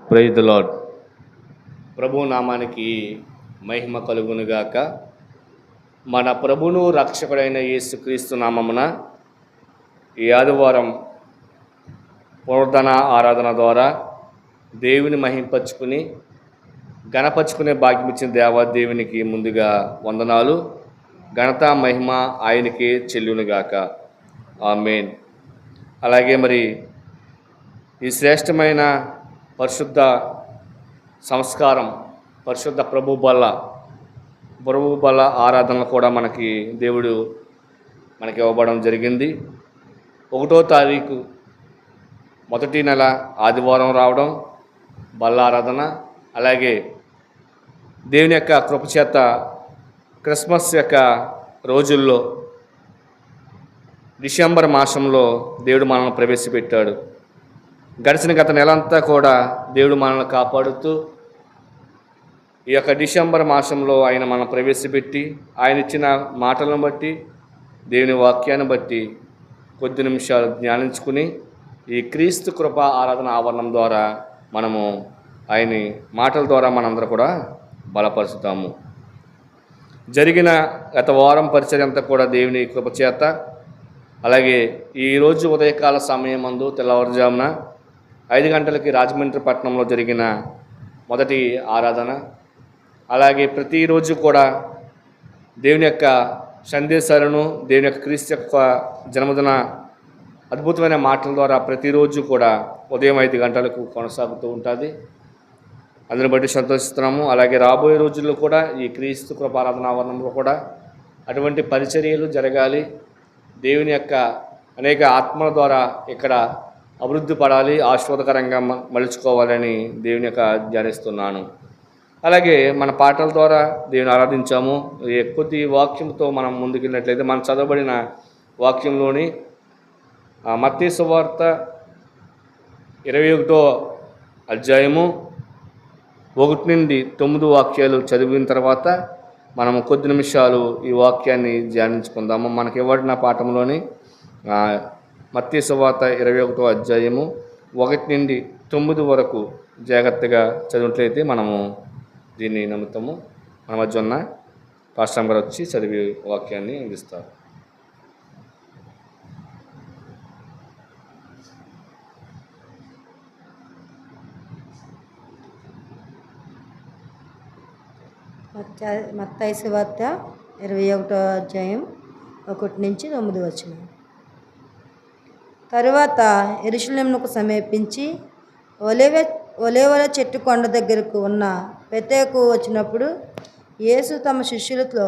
Praise the lord. ప్రభు నామానికి మహిమ కలుగునుగాక. మన ప్రభును రక్షకుడైన యేసుక్రీస్తు నామమున ఈ ఆదివారం పునరుద్ధరణ ఆరాధన ద్వారా దేవుని మహింపరుచుకుని గణపరుచుకునే భాగ్యం ఇచ్చిన దేవాదేవునికి ముందుగా వందనాలు. ఘనత మహిమ ఆయనకే చెల్లునుగాక. ఆమేన్. అలాగే మరి ఈ శ్రేష్టమైన పరిశుద్ధ సంస్కారం, పరిశుద్ధ ప్రభు బల్ల ఆరాధనలు కూడా దేవుడు మనకి ఇవ్వబడడం జరిగింది. 1వ తారీఖు మొదటి నెల ఆదివారం రావడం బల్ల ఆరాధన. అలాగే దేవుని యొక్క కృపచేత క్రిస్మస్ యొక్క రోజుల్లో డిసెంబర్ మాసంలో దేవుడు మనల్ని ప్రవేశపెట్టాడు. గడిచిన గత నెలంతా కూడా దేవుడు మనల్ని కాపాడుతూ ఈ యొక్క డిసెంబర్ మాసంలో ఆయన మనం ప్రవేశపెట్టి ఆయన ఇచ్చిన మాటలను బట్టి దేవుని వాక్యాన్ని బట్టి కొద్ది నిమిషాలు ధ్యానించుకుని ఈ క్రీస్తు కృప ఆరాధన ఆవరణం ద్వారా మనము ఆయన మాటల ద్వారా మనందరూ కూడా బలపరుచుతాము. జరిగిన గత వారం పరిచర్య అంతా కూడా దేవుని కృప చేత, అలాగే ఈరోజు ఉదయకాల సమయం మందు తెల్లవారుజామున 5 గంటలకి రాజమండ్రి పట్టణంలో జరిగిన మొదటి ఆరాధన, అలాగే ప్రతిరోజు కూడా దేవుని యొక్క సందేశాలను, దేవుని యొక్క క్రీస్తు యొక్క జన్మదిన అద్భుతమైన మాటల ద్వారా ప్రతిరోజు కూడా ఉదయం 5 గంటలకు కొనసాగుతూ ఉంటుంది. అందుని బట్టి సంతోషిస్తున్నాము. అలాగే రాబోయే రోజుల్లో కూడా ఈ క్రీస్తు కృపారాధన ఆవరణంలో కూడా అటువంటి పరిచర్యలు జరగాలి. దేవుని యొక్క అనేక ఆత్మల ద్వారా ఇక్కడ అభివృద్ధి పడాలి, ఆశీర్వాదకరంగా మలుచుకోవాలని దేవుని యొక్క ధ్యానిస్తున్నాను. అలాగే మన పాటల ద్వారా దేవుని ఆరాధించాము. కొద్ది వాక్యంతో మనం ముందుకెళ్ళినట్లయితే మనం చదవబడిన వాక్యంలోని మత్తయి సువార్త 21వ అధ్యాయము 1 నుండి 9 వాక్యాలు చదివిన తర్వాత మనము కొద్ది నిమిషాలు ఈ వాక్యాన్ని ధ్యానించుకుందాము. మనకి ఇవ్వబడిన పాఠంలోని మత్తయి సువార్త 21వ అధ్యాయము 1 నుండి 9 వరకు జాగ్రత్తగా చదివినట్లయితే మనము దీన్ని నమ్ముతాము. మన మధ్య ఉన్న పాస్టర్ గారు వచ్చి చదివి వాక్యాన్ని అందిస్తారు. మత్తయి సువార్త 21వ అధ్యాయం 1 నుంచి 9 వచనం. తరువాత యెరూషలేమునకు సమీపించి ఒలీవల చెట్టు కొండ దగ్గరకు ఉన్న బెతేకు వచ్చినప్పుడు యేసు తమ శిష్యులతో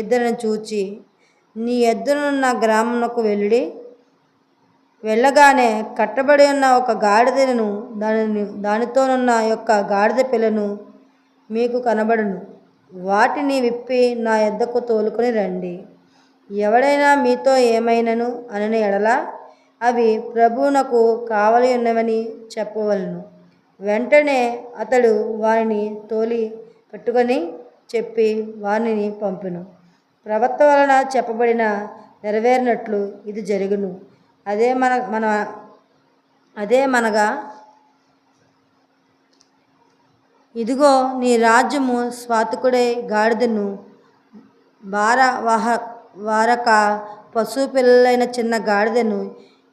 2 చూచి, నీ ఎదురున్న గ్రామమునకు వెళ్ళగానే కట్టబడి ఉన్న ఒక గాడిదను దానితోనున్న యొక్క గాడిద పిల్లను మీకు కనబడును. వాటిని విప్పి నా యొద్దకు తోలుకొని రండి. ఎవడైనా మీతో ఏమైనను అనని ఎడల అవి ప్రభువునకు కావలి ఉన్నవని చెప్పవలను. వెంటనే అతడు వారిని తోలి పట్టుకొని చెప్పి వారిని పంపెను. ప్రవక్త వలన చెప్పబడిన నెరవేరినట్లు ఇది జరుగును. అదేమనగా ఇదిగో నీ రాజ్యము స్వాతకుడై గాడిదను వారక పశువు పిల్లలైన చిన్న గాడిదను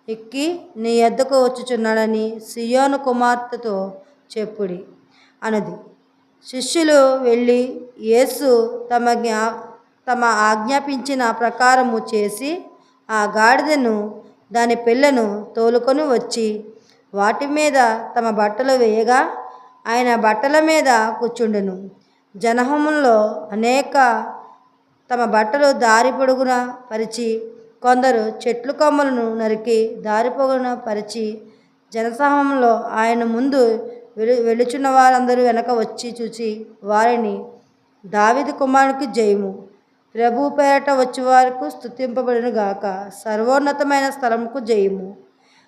ఎక్కి నీ యొద్దకు వచ్చుచున్నాడని సియోను కుమార్తెతో చెప్పుడి అన్నది. శిష్యులు వెళ్ళి యేసు తమ ఆజ్ఞాపించిన ప్రకారము చేసి ఆ గాడిదను దాని పిల్లను తోలుకొని వచ్చి వాటి మీద తమ బట్టలు వేయగా ఆయన బట్టల మీద కూర్చుండెను. జనహములో అనేక తమ బట్టలు దారి పొడుగున పరిచి, కొందరు చెట్లు కొమ్మలను నరికి దారి పొడుగున పరిచి, జనసమూహంలో ఆయన ముందు వెళుచున్న వారందరూ వెనక వచ్చి చూచి వారిని, దావీదు కుమారునికి జయము, ప్రభు పేరట వచ్చి వారికి స్తుతింపబడును గాక, సర్వోన్నతమైన స్థలముకు జయము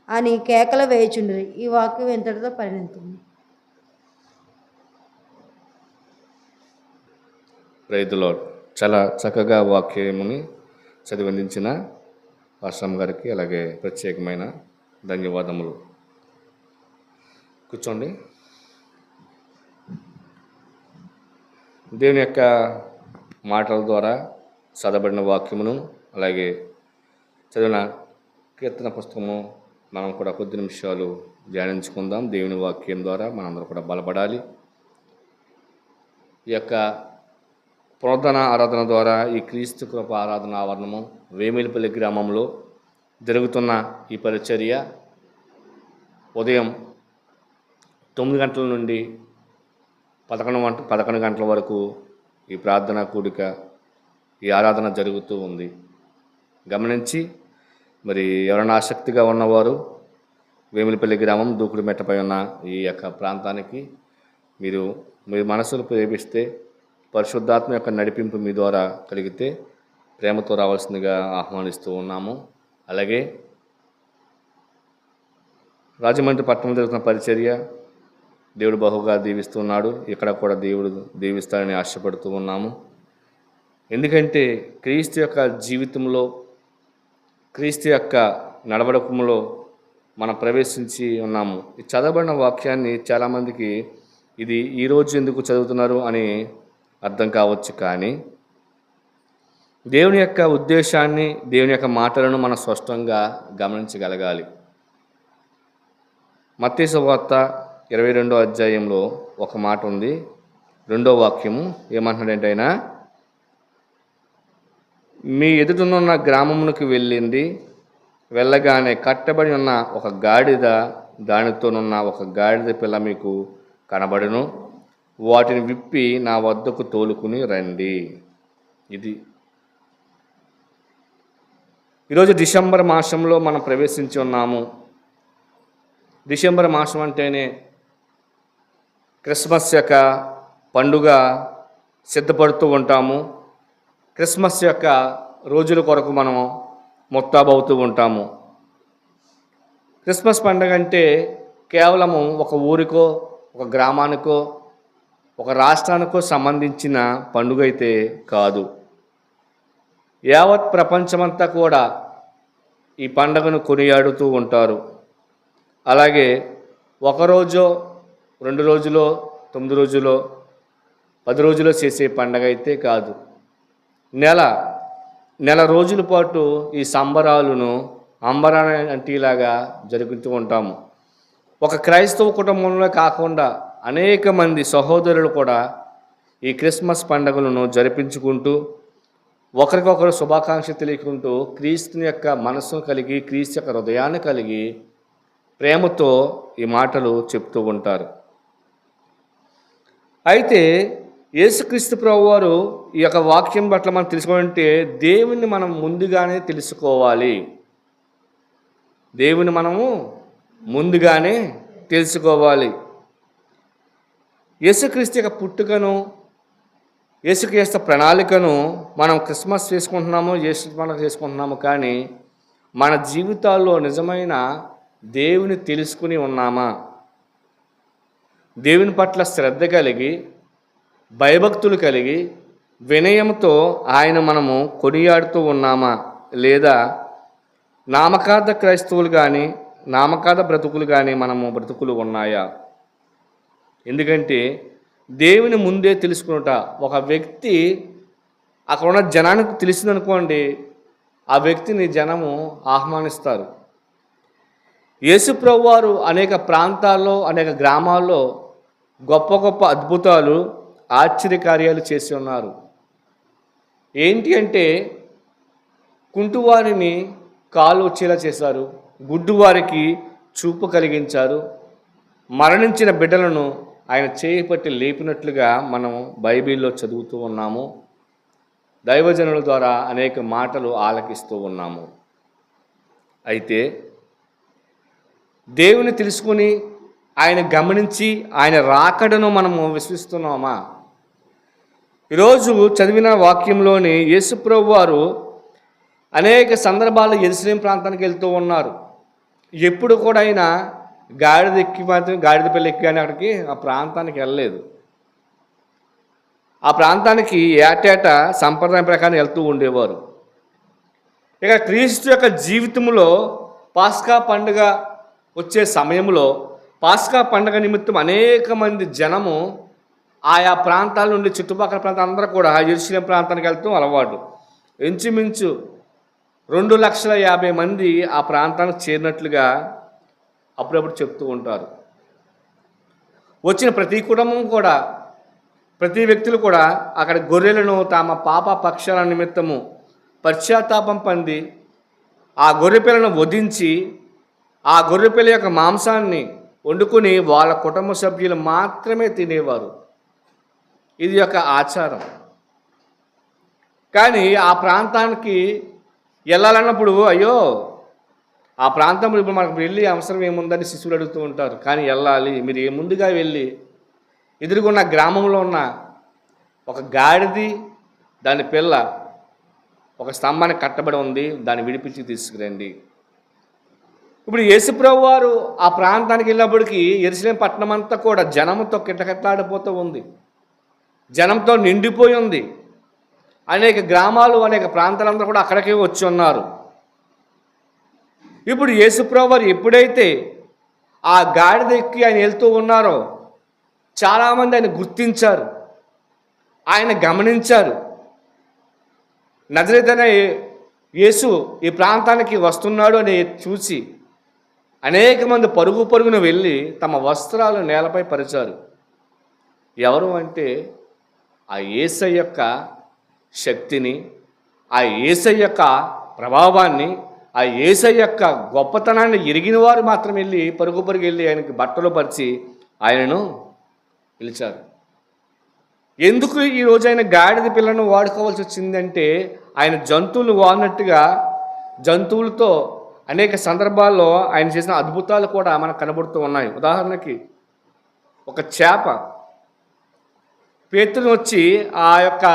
అని కేకలు వేయుచుండ్రి. ఈ వాక్యం ఇంతటితో పరిణితుంది. Praise the lord. చాలా చక్కగా వాక్యముని చదివందించిన పాస్టర్ గారికి అలాగే ప్రత్యేకమైన ధన్యవాదములు. కూర్చోండి. దేవుని యొక్క మాటల ద్వారా చదవబడిన వాక్యమును అలాగే చదివిన కీర్తన పుస్తకము మనం కూడా కొద్ది నిమిషాలు ధ్యానించుకుందాం. దేవుని వాక్యం ద్వారా మనందరూ కూడా బలపడాలి. ఈ యొక్క పునరుద్ధరణ ఆరాధన ద్వారా ఈ క్రీస్తు కృప ఆరాధన ఆవరణము వేమిలిపల్లి గ్రామంలో జరుగుతున్న ఈ పరిచర్య ఉదయం 9 గంటల నుండి 11 గంటల వరకు ఈ ప్రార్థనా కూడిక, ఈ ఆరాధన జరుగుతూ ఉంది. గమనించి మరి ఎవరైనా ఆసక్తిగా ఉన్నవారు వేమిలిపల్లి గ్రామం దూకుడు మెట్టపై ఉన్న ఈ యొక్క ప్రాంతానికి మీ మనసును ప్రేమిస్తే పరిశుద్ధాత్మ యొక్క నడిపింపు మీ ద్వారా కలిగితే ప్రేమతో రావాల్సిందిగా ఆహ్వానిస్తూ ఉన్నాము. అలాగే రాజమండ్రి పట్టణంలో జరుగుతున్న పరిచర్య దేవుడు బహుగా దీవిస్తున్నాడు. ఇక్కడ కూడా దేవుడు దీవిస్తాడని ఆశపడుతూ ఉన్నాము. ఎందుకంటే క్రీస్తు యొక్క జీవితంలో, క్రీస్తు యొక్క నడవడకంలో మనం ప్రవేశించి ఉన్నాము. ఈ చదవబడిన వాక్యాన్ని చాలామందికి ఇది ఈరోజు ఎందుకు చదువుతున్నారు అని అర్థం కావచ్చు, కానీ దేవుని యొక్క ఉద్దేశాన్ని, దేవుని యొక్క మాటలను మనం స్పష్టంగా గమనించగలగాలి. మత్తయి సువార్త 22వ అధ్యాయంలో ఒక మాట ఉంది. 2వ వాక్యము ఏమంటున్నాడంటే, ఆయన మీ ఎదుటనున్న గ్రామమునకు వెళ్ళగానే కట్టబడి ఉన్న ఒక గాడిద, దానితోనున్న ఒక గాడిద పిల్ల మీకు కనబడును. వాటిని విప్పి నా వద్దకు తోలుకుని రండి. ఇది ఈరోజు డిసెంబర్ మాసంలో మనం ప్రవేశించి ఉన్నాము. డిసెంబర్ మాసం అంటేనే క్రిస్మస్ యొక్క పండుగ సిద్ధపడుతూ ఉంటాము. క్రిస్మస్ యొక్క రోజుల కొరకు మనము ముస్తాబవుతూ ఉంటాము. క్రిస్మస్ పండుగ అంటే కేవలము ఒక ఊరికో, ఒక గ్రామానికో, ఒక రాష్ట్రానికో సంబంధించిన పండుగ అయితే కాదు. యావత్ ప్రపంచమంతా కూడా ఈ పండుగను కొనియాడుతూ ఉంటారు. అలాగే ఒకరోజో, 2 రోజులో, 9 రోజులో, 10 రోజులో చేసే పండగ అయితే కాదు. నెల రోజుల పాటు ఈ సంబరాలను అంబరానంటిలాగా జరుగుతూ ఉంటాము. ఒక క్రైస్తవ కుటుంబంలో కాకుండా అనేక మంది సహోదరులు కూడా ఈ క్రిస్మస్ పండుగలను జరిపించుకుంటూ ఒకరికొకరు శుభాకాంక్ష తెలియకుంటూ క్రీస్తుని యొక్క మనస్సును కలిగి, క్రీస్తు యొక్క హృదయాన్ని కలిగి ప్రేమతో ఈ మాటలు చెప్తూ ఉంటారు. అయితే యేసుక్రీస్తు ప్రభువారు ఈ యొక్క వాక్యం పట్ల మనం తెలుసుకోవాలంటే దేవుని మనం ముందుగానే తెలుసుకోవాలి. దేవుని మనము ముందుగానే తెలుసుకోవాలి. యేసుక్రీస్తు యొక్క పుట్టుకను, యేసుక్రీస్తు ప్రణాళికను మనం క్రిస్మస్ చేసుకుంటున్నాము, యేసు పండుగ చేసుకుంటున్నాము, కానీ మన జీవితాల్లో నిజమైన దేవుని తెలుసుకుని ఉన్నామా? దేవుని పట్ల శ్రద్ధ కలిగి, భయభక్తులు కలిగి, వినయంతో ఆయన మనము కొనియాడుతూ ఉన్నామా? లేదా నామకార్థ క్రైస్తవులు కానీ, నామకార్థ బ్రతుకులు కానీ మనము బ్రతుకులు ఉన్నాయా? ఎందుకంటే దేవుని ముందే తెలుసుకున్నట ఒక వ్యక్తి అక్కడ ఉన్న జనానికి తెలిసిందనుకోండి, ఆ వ్యక్తిని జనము ఆహ్వానిస్తారు. యేసుప్రభు వారు అనేక ప్రాంతాల్లో, అనేక గ్రామాల్లో గొప్ప గొప్ప అద్భుతాలు, ఆశ్చర్యకార్యాలు చేసి ఉన్నారు. ఏంటి అంటే కుంటివారిని కాలు వచ్చేలా చేశారు, గుడ్డివారికి చూపు కలిగించారు, మరణించిన బిడ్డలను ఆయన చేయి పట్టి లేపినట్లుగా మనం బైబిల్లో చదువుతూ ఉన్నాము. దైవజనుల ద్వారా అనేక మాటలు ఆలకిస్తూ ఉన్నాము. అయితే దేవుని తెలుసుకుని, ఆయన గమనించి, ఆయన రాకడను మనము విశ్వసిస్తున్నామా? ఈరోజు చదివిన వాక్యంలోని యేసుప్రభు వారు అనేక సందర్భాల్లో యెరూషలేము ప్రాంతానికి వెళ్తూ ఉన్నారు. ఎప్పుడు కూడా ఆయన గాడిద పిల్ల ఎక్కి కానీ అక్కడికి ఆ ప్రాంతానికి వెళ్ళలేదు. ఆ ప్రాంతానికి ఏటేటా సంప్రదాయం ప్రకారం వెళ్తూ ఉండేవారు. ఇక క్రీస్తు యొక్క జీవితంలో పాస్కా పండుగ వచ్చే సమయంలో పాస్కా పండుగ నిమిత్తం అనేక మంది జనము ఆయా ప్రాంతాల నుండి చుట్టుపక్కల ప్రాంతాలు అందరూ కూడా యెరూషలేం ప్రాంతానికి వెళ్తాం అలవాటు. ఇంచుమించు 2,50,000 మంది ఆ ప్రాంతానికి చేరినట్లుగా అప్పుడప్పుడు చెప్తూ ఉంటారు. వచ్చిన ప్రతి కుటుంబం కూడా, ప్రతి వ్యక్తులు కూడా అక్కడ గొర్రెలను తమ పాప పక్షాల నిమిత్తము పశ్చాత్తాపం పొంది ఆ గొర్రెపిల్లను వధించి ఆ గొర్రెపిల్ల యొక్క మాంసాన్ని వండుకొని వాళ్ళ కుటుంబ సభ్యులు మాత్రమే తినేవారు. ఇది ఒక ఆచారం. కానీ ఆ ప్రాంతానికి వెళ్ళాలన్నప్పుడు అయ్యో ఆ ప్రాంతంలో ఇప్పుడు మనకు వెళ్ళి అవసరం ఏముందని శిశువులు అడుగుతూ ఉంటారు. కానీ వెళ్ళాలి, మీరు ముందుగా వెళ్ళి ఎదురుగున్న గ్రామంలో ఉన్న ఒక గాడిది దాని పిల్ల ఒక స్తంభానికి కట్టబడి ఉంది, దాన్ని విడిపించి తీసుకురండి. ఇప్పుడు యేసుప్రభు వారు ఆ ప్రాంతానికి వెళ్ళినప్పటికీ యెరూషలేం పట్టణం అంతా కూడా జనంతో కిటకిటలాడిపోతూ ఉంది, జనంతో నిండిపోయి ఉంది. అనేక గ్రామాలు, అనేక ప్రాంతాలందరూ కూడా అక్కడికే వచ్చి ఉన్నారు. ఇప్పుడు యేసుప్రభు వారు ఎప్పుడైతే ఆ గాడిద ఎక్కి ఆయన వెళ్తూ ఉన్నారో చాలామంది ఆయన గుర్తించారు, ఆయన గమనించారు. నజరేతైన యేసు ఈ ప్రాంతానికి వస్తున్నాడు అని చూసి అనేక మంది పరుగు పరుగున వెళ్ళి తమ వస్త్రాలు నేలపై పరిచారు. ఎవరు అంటే ఆ యేసయ్య యొక్క శక్తిని, ఆ యేసయ్య యొక్క ప్రభావాన్ని, ఆ యేసయ్య యొక్క గొప్పతనాన్ని ఎరిగిన వారు మాత్రం వెళ్ళి పరుగు పరుగు వెళ్ళి ఆయనకి బట్టలు పరిచి ఆయనను పిలిచారు. ఎందుకు ఈరోజు ఆయన గాడిద పిల్లను వాడుకోవాల్సి వచ్చిందంటే ఆయన జంతువులు వాడినట్టుగా జంతువులతో అనేక సందర్భాల్లో ఆయన చేసిన అద్భుతాలు కూడా మనకు కనబడుతూ ఉన్నాయి. ఉదాహరణకి ఒక చేప పేతురుని వచ్చి ఆ యొక్క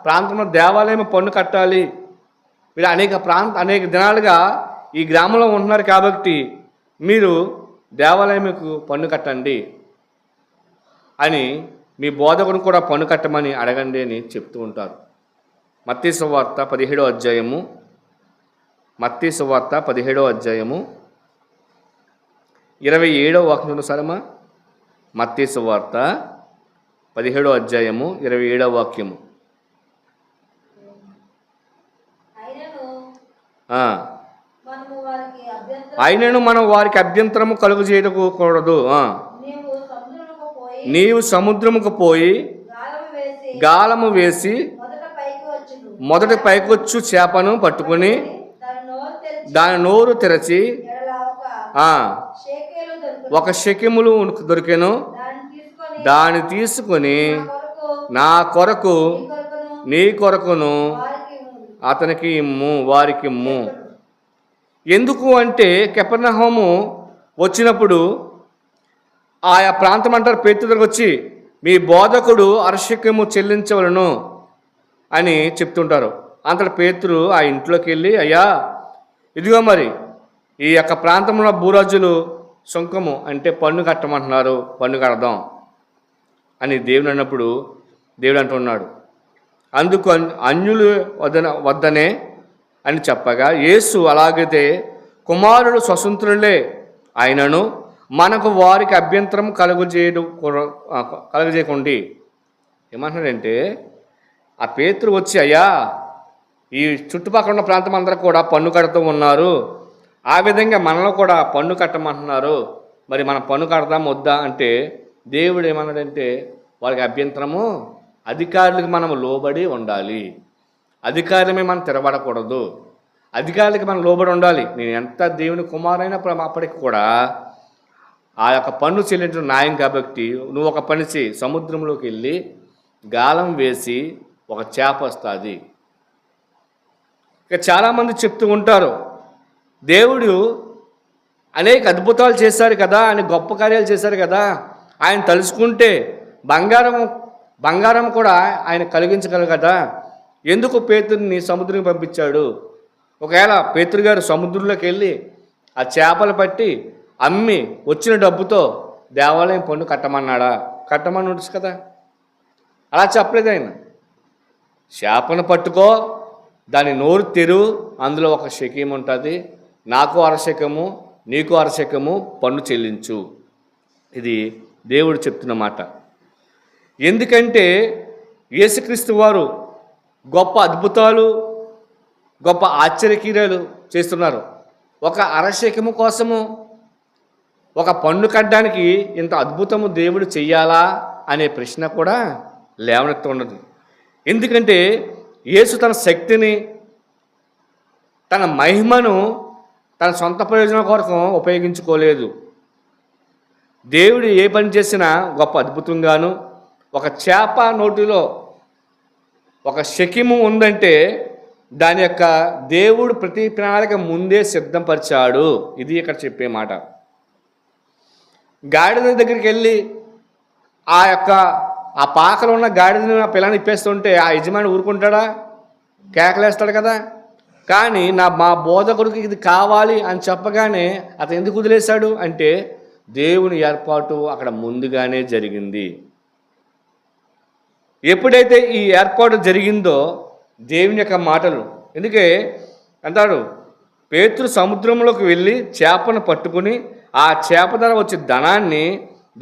ప్రాంతంలో దేవాలయం పన్ను కట్టాలి, మీరు అనేక దినాలుగా ఈ గ్రామంలో ఉంటున్నారు కాబట్టి మీరు దేవాలయంకు పన్ను కట్టండి అని, మీ బోధకుని కూడా పన్ను కట్టమని అడగండి అని చెప్తూ ఉంటారు. మత్తయి సువార్త 17వ అధ్యాయము, మత్తయి సువార్త 17వ అధ్యాయము 27వ వాక్యం సరమా. మత్తయి సువార్త 17వ అధ్యాయము 27వ వాక్యము. అయినను మనం వారికి అభ్యంతరము కలుగు చేయకూడదు. నీవు సముద్రముకు పోయి గాలము వేసి మొదట పైకొచ్చు చేపను పట్టుకుని దాని నోరు తెరచి ఒక షెకెములు దొరికెను, దాన్ని తీసుకొని నా కొరకు నీ కొరకును అతనికి ఇమ్ము, వారికి ఇమ్ము. ఎందుకు అంటే కపెర్నహూము వచ్చినప్పుడు ఆయా ప్రాంతం అంటారు పేతురు దగ్గరకు వచ్చి మీ బోధకుడు అర్షకము చెల్లించవలను అని చెప్తుంటారు. అంతటి పేతురు ఆ ఇంట్లోకి వెళ్ళి అయ్యా ఇదిగో మరి ఈ యొక్క ప్రాంతంలో భూరాజులు సుంకము అంటే పన్ను కట్టమంటున్నారు, పన్ను కడదాం అని దేవుడు అన్నప్పుడు దేవుడు అంటున్నాడు, అందుకు అన్యులు వద్దనే అని చెప్పగా యేసు అలాగైతే కుమారుడు స్వతంత్రులే ఆయనను మనకు వారికి అభ్యంతరం కలుగజేయకండి. ఏమంటున్నాడంటే ఆ పేతురు వచ్చి అయ్యా ఈ చుట్టుపక్కల ఉన్న ప్రాంతం అందరూ కూడా పన్ను కడుతూ ఉన్నారు, ఆ విధంగా మనలో కూడా పన్ను కట్టమంటున్నారు, మరి మనం పన్ను కడదాం వద్దా అంటే దేవుడు ఏమన్నాడంటే వాళ్ళకి అభ్యంతరము, అధికారులకు మనం లోబడి ఉండాలి, అధికారమే మనం తిరబడకూడదు, అధికారులకి మనం లోబడి ఉండాలి. నేను ఎంత దేవుని కుమారైనా అప్పటికి కూడా ఆ యొక్క పన్ను చెల్లించడం న్యాయం కాబట్టి నువ్వు ఒక పని చేయి, సముద్రంలోకి వెళ్ళి గాలం వేసి ఒక చేప వస్తుంది. ఇక చాలామంది చెప్తూ ఉంటారు దేవుడు అనేక అద్భుతాలు చేశారు కదా, ఆయన గొప్ప కార్యాలు చేశారు కదా, ఆయన తలుచుకుంటే బంగారం కూడా ఆయన కలిగించగలరు కదా, ఎందుకు పేతురుని సముద్రం పంపించాడు? ఒకవేళ పేతురు గారు సముద్రంలోకి వెళ్ళి ఆ చేపలు పట్టి అమ్మి వచ్చిన డబ్బుతో దేవాలయం పన్ను కట్టమన్నాడా? కట్టమని ఉంటుంది కదా. అలా చెప్పలేదు ఆయన. చేపను పట్టుకో, దాని నోరు తెరు, అందులో ఒక శకం ఉంటుంది, నాకు అరశకము నీకు అరశకము పన్ను చెల్లించు. ఇది దేవుడు చెప్తున్న మాట. ఎందుకంటే యేసుక్రీస్తు వారు గొప్ప అద్భుతాలు, గొప్ప ఆశ్చర్యక్రియలు చేస్తున్నారు. ఒక అరశకము కోసము, ఒక పన్ను కట్టడానికి ఇంత అద్భుతము దేవుడు చెయ్యాలా అనే ప్రశ్న కూడా లేవనెత్తి ఉన్నది. ఎందుకంటే యేసు తన శక్తిని, తన మహిమను తన సొంత ప్రయోజనం కొరకు ఉపయోగించుకోలేదు. దేవుడు ఏ పని చేసినా గొప్ప అద్భుతంగాను, ఒక చేప నోటిలో ఒక శకిము ఉందంటే దాని యొక్క దేవుడు ప్రతి ప్రణాళిక ముందే సిద్ధపరిచాడు. ఇది ఇక్కడ చెప్పే మాట. గాడిద దగ్గరికి వెళ్ళి ఆ పాకలో ఉన్న గాడిదని ఆ పిల్లని ఇప్పేస్తుంటే ఆ యజమాని ఊరుకుంటాడా? కేకలేస్తాడు కదా. కానీ మా బోధకుడికి ఇది కావాలి అని చెప్పగానే అతను ఎందుకు వదిలేశాడు అంటే దేవుని ఏర్పాటు అక్కడ ముందుగానే జరిగింది. ఎప్పుడైతే ఈ ఏర్పాటు జరిగిందో దేవుని యొక్క మాటలు, ఎందుకే అంటాడు, పేతురు సముద్రంలోకి వెళ్ళి చేపను పట్టుకుని ఆ చేప ధర వచ్చే ధనాన్ని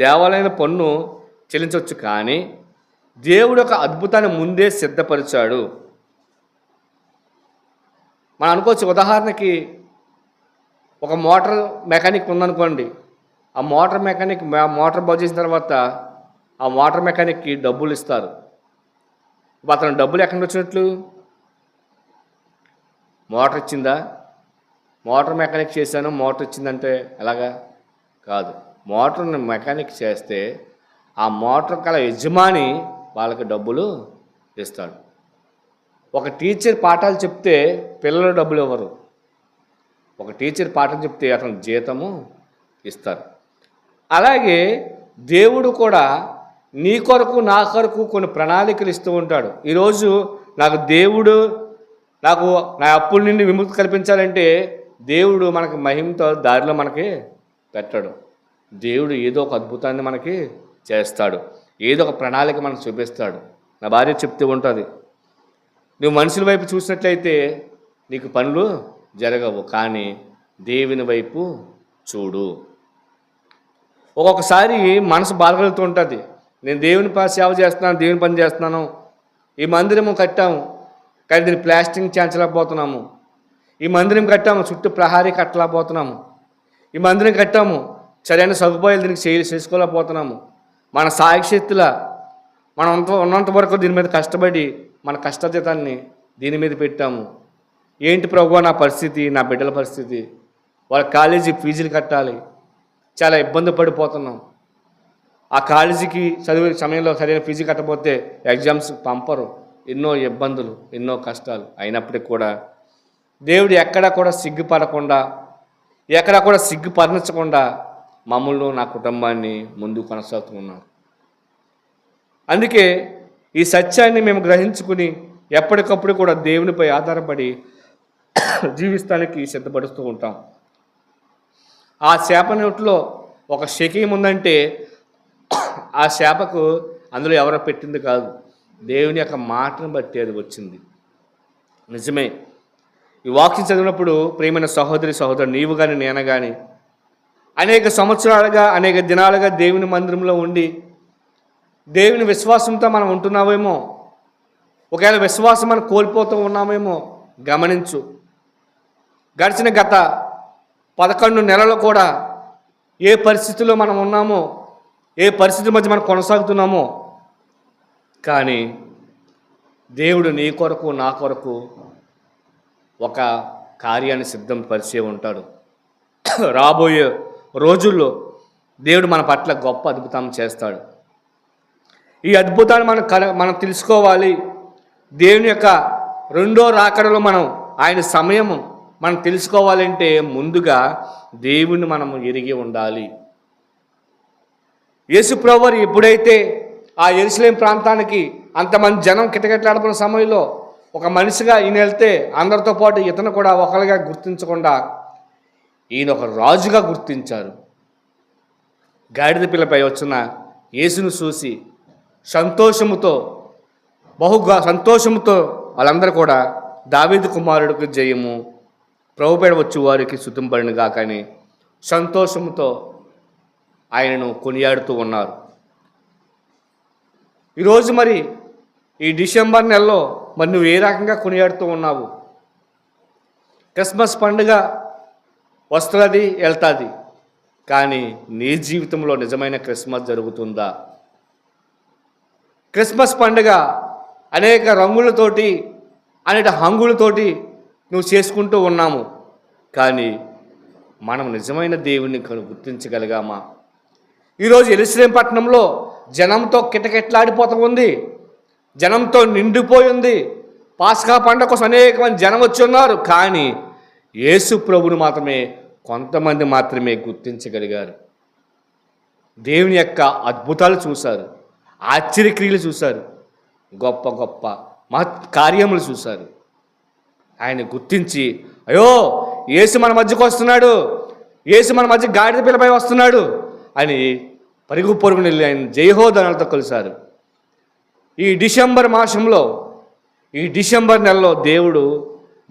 దేవాలయం పన్ను చెల్లించవచ్చు. కానీ దేవుడు ఒక అద్భుతాన్ని ముందే సిద్ధపరిచాడు. మనం అనుకోవచ్చు, ఉదాహరణకి ఒక మోటార్ మెకానిక్ ఉందనుకోండి. ఆ మోటార్ మెకానిక్ మోటార్ బాగు చేసిన తర్వాత ఆ మోటార్ మెకానిక్కి డబ్బులు ఇస్తారు. అతను డబ్బులు ఎక్కడి నుంచి వచ్చినట్లు? మోటార్ ఇచ్చిందా? మోటార్ మెకానిక్ చేశాను మోటార్ ఇచ్చిందంటే ఎలాగా? కాదు. మోటార్ని మెకానిక్ చేస్తే ఆ మోటార్ కల యజమాని వాళ్ళకి డబ్బులు ఇస్తాడు. ఒక టీచర్ పాఠాలు చెప్తే పిల్లలు డబ్బులు ఇవ్వరు. ఒక టీచర్ పాఠం చెప్తే అతను జీతము ఇస్తారు. అలాగే దేవుడు కూడా నీ కొరకు నా కొరకు కొన్ని ప్రణాళికలు ఇస్తూ ఉంటాడు. ఈరోజు దేవుడు నాకు నా అప్పుల నుండి విముక్తి కల్పించాలంటే దేవుడు మనకి మహిమతో దారిలో మనకి పెట్టాడు. దేవుడు ఏదో ఒక అద్భుతాన్ని మనకి చేస్తాడు, ఏదో ఒక ప్రణాళిక మనకు చూపిస్తాడు. నా భార్య చెప్తూ ఉంటుంది, నువ్వు మనుషుల వైపు చూసినట్లయితే నీకు పనులు జరగవు, కానీ దేవుని వైపు చూడు. ఒక్కొక్కసారి మనసు బాధపడుతూ ఉంటుంది, నేను దేవుని సేవ చేస్తున్నాను, దేవుని పని చేస్తున్నాను, ఈ మందిరము కట్టాము కానీ దీన్ని ప్లాస్టింగ్ చేయించలేకపోతున్నాము, ఈ మందిరం కట్టాము చుట్టూ ప్రహారీ కట్టలేకపోతున్నాము, ఈ మందిరం కట్టాము సరైన సదుపాయాలు దీనికి చేసుకోలేకపోతున్నాము, మన సాయశక్తుల మనం ఉన్నంత వరకు దీని మీద కష్టపడి మన కష్టజీతాన్ని దీని మీద పెట్టాము. ఏంటి ప్రభువా నా పరిస్థితి, నా బిడ్డల పరిస్థితి, వాళ్ళ కాలేజీ ఫీజులు కట్టాలి, చాలా ఇబ్బంది పడిపోతున్నాం. ఆ కాలేజీకి చదివే సమయంలో సరైన ఫీజు కట్టకపోతే ఎగ్జామ్స్ పంపరు. ఎన్నో ఇబ్బందులు, ఎన్నో కష్టాలు. అయినప్పటికీ కూడా దేవుడు ఎక్కడా కూడా సిగ్గుపడకుండా, ఎక్కడా కూడా సిగ్గుపరచకుండా మమ్మల్ని, నా కుటుంబాన్ని ముందుకు కొనసాగుతూ ఉన్నారు. అందుకే ఈ సత్యాన్ని మేము గ్రహించుకుని ఎప్పటికప్పుడు కూడా దేవునిపై ఆధారపడి జీవిస్తానికి సిద్ధపడుతూ ఉంటాం. ఆ చేప నోట్లో ఒక శకీం ఉందంటే ఆ చేపకు అందులో ఎవరో పెట్టింది కాదు, దేవుని యొక్క మాటను బట్టి అది వచ్చింది. నిజమే. ఈ వాక్యం చదివినప్పుడు ప్రియమైన సహోదరి సహోదరు, నీవు కానీ నేను కానీ అనేక సంవత్సరాలుగా, అనేక దినాలుగా దేవుని మందిరంలో ఉండి దేవుని విశ్వాసంతో మనం ఉంటున్నామేమో, ఒకవేళ విశ్వాసం మనం కోల్పోతూ ఉన్నామేమో గమనించు. గడిచిన గత 11 నెలలు కూడా ఏ పరిస్థితుల్లో మనం ఉన్నామో, ఏ పరిస్థితి మధ్య మనం కొనసాగుతున్నామో, కానీ దేవుడు నీ కొరకు నా కొరకు ఒక కార్యాన్ని సిద్ధం పరిచే ఉంటాడు. రాబోయే రోజుల్లో దేవుడు మన పట్ల గొప్ప అద్భుతం చేస్తాడు. ఈ అద్భుతాన్ని మనం తెలుసుకోవాలి. దేవుని యొక్క రెండో రాకడలో ఆయన సమయం మనం తెలుసుకోవాలంటే ముందుగా దేవుని మనము ఎరిగి ఉండాలి. యేసు ప్రభువు ఎప్పుడైతే ఆ యెరూషలేము ప్రాంతానికి అంతమంది జనం కిటకిటలాడుతున్న సమయంలో ఒక మనిషిగా ఈయన వెళ్తే అందరితో పాటు ఇతను కూడా ఒకరిగా గుర్తించకుండా ఈయన ఒక రాజుగా గుర్తించారు. గాడిద పిల్లపై వచ్చిన యేసును చూసి సంతోషముతో, సంతోషముతో వాళ్ళందరూ కూడా దావీదు కుమారుడికి జయము, ప్రభుపేడ వచ్చి వారికి స్తుతింపబడును గాక అని సంతోషంతో ఆయనను కొనియాడుతూ ఉన్నారు. ఈరోజు మరి ఈ డిసెంబర్ నెలలో మరి నువ్వు ఏ రకంగా కొనియాడుతూ ఉన్నావు? క్రిస్మస్ పండుగ వస్తుంది వెళ్తుంది, కానీ నీ జీవితంలో నిజమైన క్రిస్మస్ జరుగుతుందా? క్రిస్మస్ పండుగ అనేక రంగులతోటి అనేక హంగులతోటి నువ్వు చేసుకుంటూ ఉన్నాము, కానీ మనం నిజమైన దేవుణ్ణి గుర్తించగలిగామా? ఈరోజు యెరూషలేము పట్టణంలో జనంతో కిటకిటలాడిపోతూ ఉంది, జనంతో నిండిపోయి ఉంది. పాస్కా పండుగ కోసం అనేక మంది జనం వచ్చి ఉన్నారు, కానీ యేసు ప్రభువుని మాత్రమే కొంతమంది మాత్రమే గుర్తించగలిగారు. దేవుని యొక్క అద్భుతాలు చూశారు, ఆశ్చర్యక్రియలు చూశారు, గొప్ప గొప్ప మహత్ కార్యములు చూశారు. ఆయన గుర్తించి, అయ్యో యేసు మన మధ్యకు వస్తున్నాడు, యేసు మన మధ్య గాడిద పిల్లపై వస్తున్నాడు అని పరుగు పరుగున వెళ్ళి ఆయన జయహోదనాలతో కలిశారు. ఈ డిసెంబర్ మాసంలో, ఈ డిసెంబర్ నెలలో దేవుడు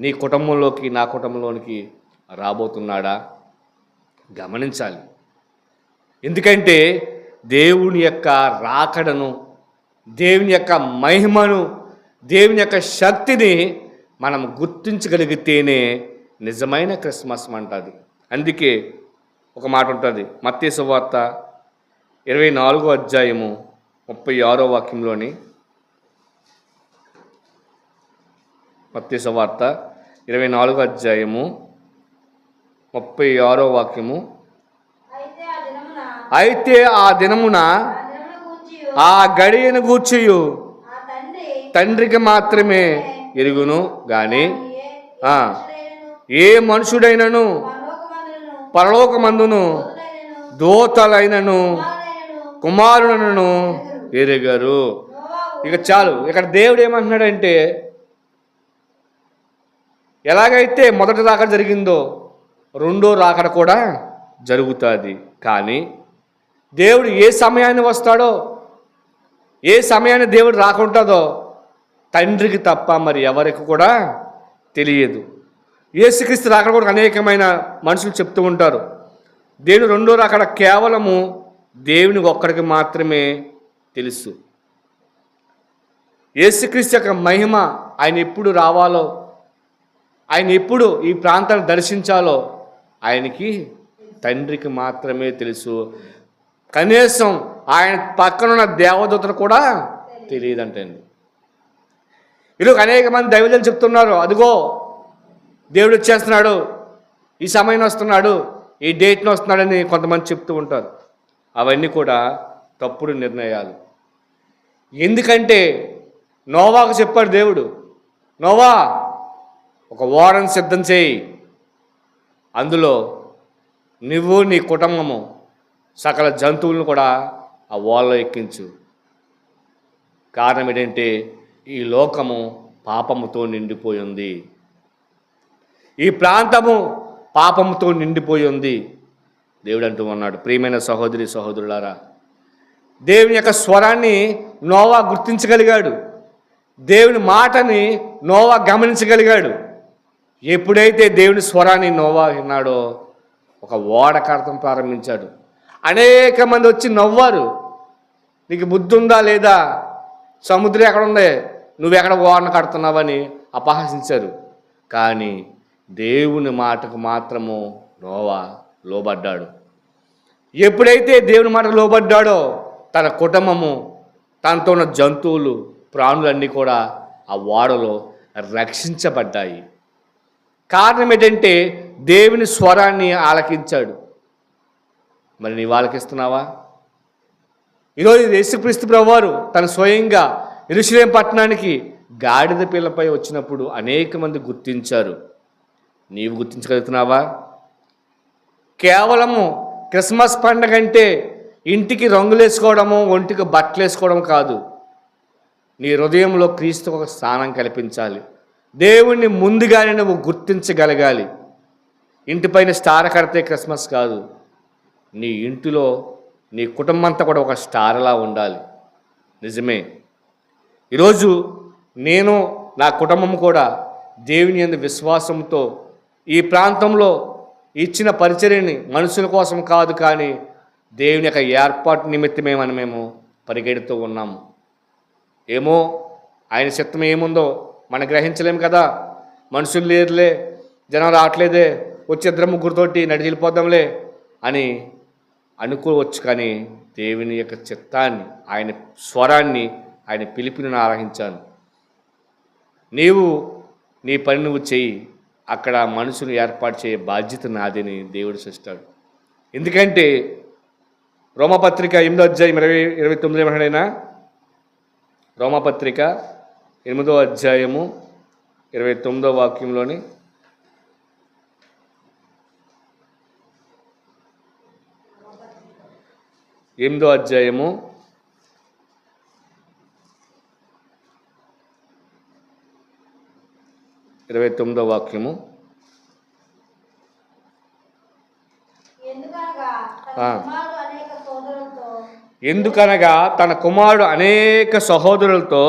నీ కుటుంబంలోకి, నా కుటుంబంలోనికి రాబోతున్నాడా? గమనించాలి. ఎందుకంటే దేవుని యొక్క రాకడను, దేవుని యొక్క మహిమను, దేవుని యొక్క శక్తిని మనం గుర్తించగలిగితేనే నిజమైన క్రిస్మస్ అంటుంది. అందుకే ఒక మాట ఉంటుంది, మత్తయి సువార్త 24వ అధ్యాయము 36వ వాక్యంలోని, మత్తయి సువార్త 24వ అధ్యాయము 36వ వాక్యము, అయితే ఆ దినమున ఆ గడియను గూర్చియు తండ్రికి మాత్రమే ఎరుగును గాని ఏ మనుషుడైనను పరలోకమందును దూతలైనను కుమారులను ఎరుగరు. ఇక చాలు. ఇక్కడ దేవుడు ఏమంటున్నాడంటే, ఎలాగైతే మొదటి రాకడ జరిగిందో రెండో రాకడ కూడా జరుగుతుంది. కానీ దేవుడు ఏ సమయాన్ని వస్తాడో, ఏ సమయాన్ని దేవుడు రాకుంటుందో తండ్రికి తప్ప మరి ఎవరికి కూడా తెలియదు. యేసుక్రీస్తు రాకడ కూడా అనేకమైన మనుషులు చెప్తూ ఉంటారు. దేవుడు రెండో రాకడ కేవలము దేవునికి ఒక్కడికి మాత్రమే తెలుసు. యేసుక్రీస్తు యొక్క మహిమ, ఆయన ఎప్పుడు రావాలో, ఆయన ఎప్పుడు ఈ ప్రాంతాన్ని దర్శించాలో ఆయనకి తండ్రికి మాత్రమే తెలుసు. కనీసం ఆయన పక్కనున్న దేవదూతలు కూడా తెలియదంటండి. ఈరోజు అనేక మంది దైవజనులు చెప్తున్నారు, అదిగో దేవుడు వచ్చేస్తున్నాడు, ఈ సమయం వస్తున్నాడు, ఈ డేట్ని వస్తున్నాడని కొంతమంది చెప్తూ ఉంటారు. అవన్నీ కూడా తప్పుడు నిర్ణయాలు. ఎందుకంటే నోవాకు చెప్పాడు దేవుడు, నోవా ఒక ఓడను సిద్ధం చేయి, అందులో నువ్వు నీ కుటుంబము సకల జంతువులను కూడా ఆ ఓడలో ఎక్కించు. కారణం ఏంటంటే ఈ లోకము పాపముతో నిండిపోయి ఉంది, ఈ ప్రాంతము పాపముతో నిండిపోయి ఉంది. దేవుడు అంటూ ఉన్నాడు, ప్రియమైన సహోదరి సహోదరులారా, దేవుని యొక్క స్వరాన్ని నోవా గుర్తించగలిగాడు, దేవుని మాటని నోవా గమనించగలిగాడు. ఎప్పుడైతే దేవుని స్వరాన్ని నోవా విన్నాడో ఒక ఓడ కడతం ప్రారంభించాడు. అనేక మంది వచ్చి నవ్వారు, నీకు బుద్ధి ఉందా లేదా, సముద్రం ఎక్కడ ఉంది, నువ్వెక్కడ ఓడను కడుతున్నావని అపహసించారు. కానీ దేవుని మాటకు మాత్రము నోవా లోబడ్డాడు. ఎప్పుడైతే దేవుని మాటకు లోబడ్డాడో తన కుటుంబము, తనతో ఉన్న జంతువులు, ప్రాణులన్నీ కూడా ఆ ఓడలో రక్షించబడ్డాయి. కారణం ఏంటంటే దేవుని స్వరాన్ని ఆలకించాడు. మరి నీవు ఆలకిస్తున్నావా? ఈరోజు యేసుక్రీస్తు ప్రభువారు తన స్వయంగా యెరూషలేము పట్టణానికి గాడిద పిల్లపై వచ్చినప్పుడు అనేక మంది గుర్తించారు. నీవు గుర్తించగలుగుతున్నావా? కేవలము క్రిస్మస్ పండుగ అంటే ఇంటికి రంగులు వేసుకోవడము, ఒంటికి బట్టలు వేసుకోవడం కాదు. నీ హృదయంలో క్రీస్తుకు ఒక స్థానం కల్పించాలి. దేవుణ్ణి ముందుగానే నువ్వు గుర్తించగలగాలి. ఇంటిపైన స్టార్ కడితే క్రిస్మస్ కాదు, నీ ఇంటిలో నీ కుటుంబం అంతా కూడా ఒక స్టార్లా ఉండాలి. నిజమే, ఈరోజు నేను నా కుటుంబం కూడా దేవుని యందు విశ్వాసంతో ఈ ప్రాంతంలో ఇచ్చిన పరిచర్యని మనుషుల కోసం కాదు, కానీ దేవుని యొక్క ఏర్పాటు నిమిత్తమే మేము పరిగెడుతూ ఉన్నాము. ఏమో ఆయన చిత్తం ఏముందో మనం గ్రహించలేము కదా, మనుషులు లేరులే, జనం రావట్లేదే, వచ్చి ఇద్దరు ముగ్గురితోటి నడిచి వెళ్ళిపోదాంలే అని అనుకోవచ్చు. కానీ దేవుని యొక్క చిత్తాన్ని, ఆయన స్వరాన్ని, ఆయన పిలుపుని ఆరాధించాను. నీవు నీ పని నువ్వు చెయ్యి, అక్కడ మనుషులు ఏర్పాటు చేయ బాధ్యత నాదని దేవుడు చూస్తాడు. ఎందుకంటే రోమపత్రిక 8వ అధ్యాయం 29 ఏమన్నాడైనా, రోమపత్రిక 8వ అధ్యాయము 29వ వాక్యంలోని 8వ అధ్యాయము 29వ వాక్యము. ఎందుకనగా తన కుమారుడు అనేక సహోదరులతో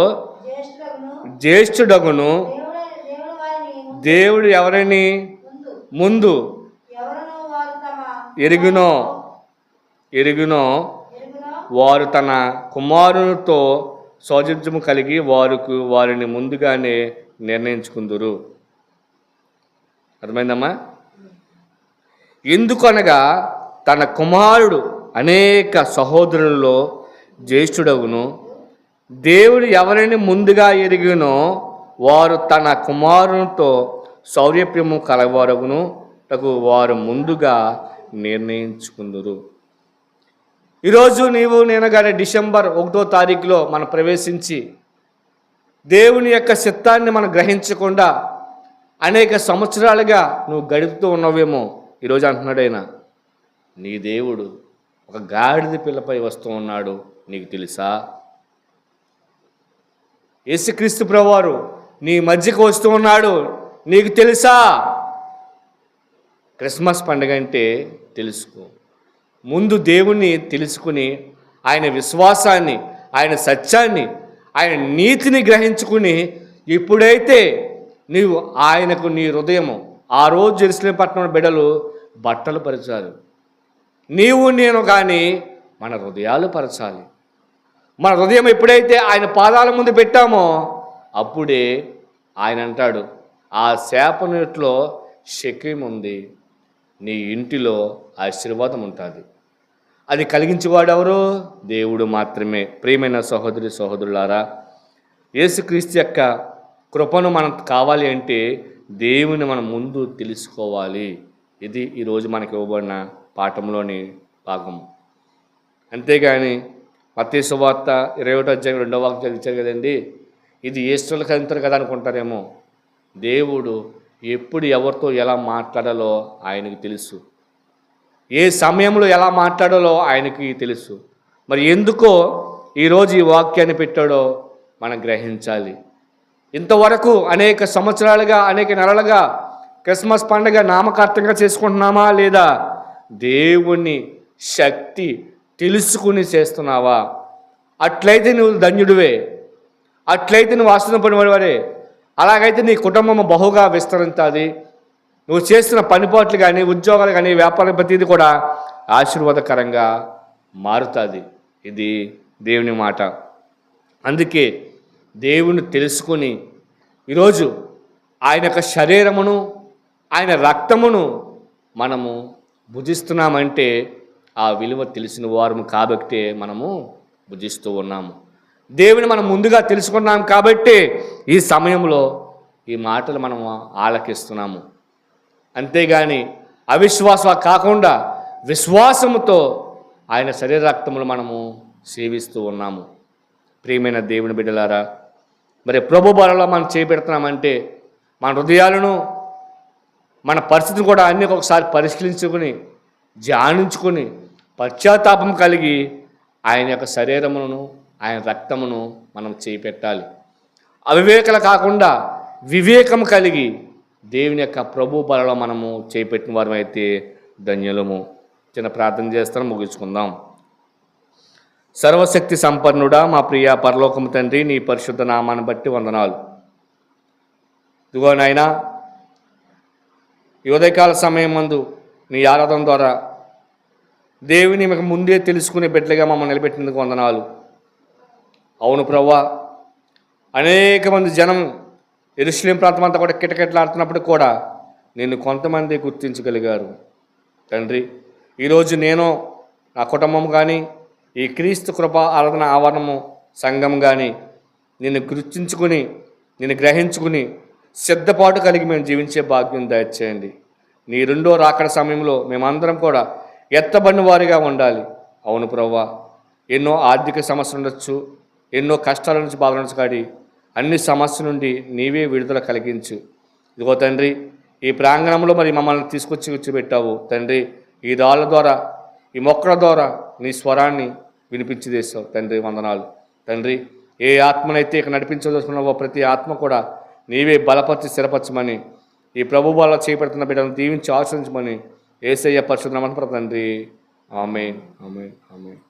జ్యేష్ఠుడగును, దేవుడు ఎవరిని ముందు ఎరుగునో వారు తన కుమారునితో సౌజన్యము కలిగి వారిని ముందుగానే నిర్ణయించుకుందురు. అర్థమైందమ్మా? ఎందుకనగా తన కుమారుడు అనేక సహోదరులలో జ్యేష్ఠుడగును, దేవుడు ఎవరిని ముందుగా ఎరిగినో వారు తన కుమారునితో సౌర్యప్యము కలవారగును వారు ముందుగా నిర్ణయించుకుందురు. ఈరోజు నేను కానీ డిసెంబర్ 1వ తారీఖులో మనం ప్రవేశించి దేవుని యొక్క చిత్తాన్ని మనం గ్రహించకుండా అనేక సంవత్సరాలుగా నువ్వు గడుపుతూ ఉన్నావేమో. ఈరోజు అంటున్నాడు ఆయన, నీ దేవుడు ఒక గాడిద పిల్లపై వస్తూ ఉన్నాడు, నీకు తెలుసా? యేసుక్రీస్తు ప్రభువారు నీ మధ్యకు వస్తూ ఉన్నాడు, నీకు తెలుసా? క్రిస్మస్ పండుగ అంటే తెలుసుకో. ముందు దేవుణ్ణి తెలుసుకుని ఆయన విశ్వాసాన్ని, ఆయన సత్యాన్ని, ఆయన నీతిని గ్రహించుకుని ఇప్పుడైతే నీవు ఆయనకు నీ హృదయము, ఆ రోజు జెరూసలేము పట్టణంలో బిడ్డలు బట్టలు పరచారు, నీవు నేను కానీ మన హృదయాలు పరచాలి. మన హృదయం ఎప్పుడైతే ఆయన పాదాల ముందు పెట్టామో అప్పుడే ఆయన అంటాడు, ఆ శాపనట్లో శక్యం ఉంది, నీ ఇంటిలో ఆశీర్వాదం ఉంటుంది. అది కలిగించేవాడు ఎవరు? దేవుడు మాత్రమే. ప్రియమైన సహోదరి సహోదరులారా, యేసుక్రీస్తు యొక్క కృపను మనం కావాలి అంటే దేవుని మనం ముందు తెలుసుకోవాలి. ఇది ఈరోజు మనకి ఇవ్వబడిన పాఠంలోని భాగం. అంతేగాని మత్తయి సువార్త 21వ అధ్యాయం 2వ వాక్యం చదివించారు కదండి, ఇది యేసులకు అంటారు కదా అనుకుంటారేమో. దేవుడు ఎప్పుడు ఎవరితో ఎలా మాట్లాడాలో ఆయనకు తెలుసు, ఏ సమయంలో ఎలా మాట్లాడాలో ఆయనకి తెలుసు. మరి ఎందుకో ఈరోజు ఈ వాక్యాన్ని పెట్టాడో మనం గ్రహించాలి. ఇంతవరకు అనేక సంవత్సరాలుగా, అనేక నెలలుగా క్రిస్మస్ పండుగ నామకార్థంగా చేసుకుంటున్నామా లేదా? దేవుని శక్తి తెలుసుకుని చేస్తున్నావా? అట్లయితే నువ్వు ధన్యుడివే, అట్లయితే నువ్వు ఆశీర్వదింపబడేవాడే. అలాగైతే నీ కుటుంబం బహుగా విస్తరించాలి. నువ్వు చేస్తున్న పనిపాట్లు కానీ, ఉద్యోగాలు కానీ, వ్యాపారం ప్రతిదీ కూడా ఆశీర్వాదకరంగా మారుతుంది. ఇది దేవుని మాట. అందుకే దేవుని తెలుసుకొని ఈరోజు ఆయన యొక్క శరీరమును, ఆయన రక్తమును మనము భుజిస్తున్నామంటే ఆ విలువ తెలిసిన వారము కాబట్టే మనము భుజిస్తూ ఉన్నాము. దేవుని మనం ముందుగా తెలుసుకున్నాం కాబట్టి ఈ సమయంలో ఈ మాటలు మనము ఆలకిస్తున్నాము. అంతేగాని అవిశ్వాసం కాకుండా విశ్వాసముతో ఆయన శరీర రక్తములు మనము సేవిస్తూ ఉన్నాము. ప్రియమైన దేవుని బిడ్డలారా, మరి ప్రభు బలలో మనం చేపెడుతున్నామంటే మన హృదయాలను, మన పరిస్థితిని కూడా అన్నీ ఒకసారి పరిశీలించుకొని, ధ్యానించుకొని, పశ్చాత్తాపం కలిగి ఆయన యొక్క శరీరమును, ఆయన రక్తమును మనం చేపెట్టాలి. అవివేకలు కాకుండా వివేకం కలిగి దేవుని యొక్క ప్రభు బలలో మనము చేపెట్టిన వారం అయితే ధన్యులము. చిన్న ప్రార్థన చేస్తాను, ముగించుకుందాం. సర్వశక్తి సంపన్నుడా, మా ప్రియ పరలోకము తండ్రి, నీ పరిశుద్ధ నామాన్ని బట్టి వందనాలు. ఇదిగో నాయనా, ఈ ఉదయకాల సమయం మందు నీ ఆరాధన ద్వారా దేవుని మీకు ముందే తెలుసుకునే బిడ్డలుగా మమ్మల్ని నిలబెట్టినందుకు వందనాలు. అవును ప్రభువా, అనేక మంది జనం యెరూషలేం ప్రాంతం అంతా కూడా కిటకిటలాడుతున్నప్పుడు కూడా నిన్ను కొంతమంది గుర్తించగలిగారు తండ్రి. ఈరోజు నేను నా కుటుంబం కానీ ఈ క్రీస్తు కృప ఆరాధన ఆవరణము సంఘం కానీ నిన్ను గుర్తించుకుని నిన్ను గ్రహించుకుని సిద్ధపాటు కలిగి మేము జీవించే భాగ్యం దయచేయండి. నీ రెండో రాకడ సమయంలో మేమందరం కూడా ఎత్తబడిన వారిగా ఉండాలి. అవును ప్రభువా, ఎన్నో ఆర్థిక సమస్యలు ఉండొచ్చు, ఎన్నో కష్టాల నుంచి బాధల నుంచి కాడి అన్ని సమస్యల నుండి నీవే విడుదల కలిగించు. ఇదిగో తండ్రి, ఈ ప్రాంగణంలో మరి మమ్మల్ని తీసుకొచ్చి కూర్చోబెట్టావు తండ్రి. ఈ రాళ్ళ ద్వారా ఈ మొక్కల ద్వారా నీ స్వరాన్ని వినిపించేసావు తండ్రి. వందనాలు తండ్రి. ఏ ఆత్మనైతే ఇక్కడ నడిపించదలుచుకున్నావో ప్రతి ఆత్మ కూడా నీవే బలపరిచి స్థిరపరచమని, ఈ ప్రభు వల్ల చేపడుతున్న బిడ్డలను దీవించి ఆశ్రయించమని యేసయ్య పరిశుద్ధ నామమున తండ్రి. ఆమేన్, ఆమేన్, ఆమేన్.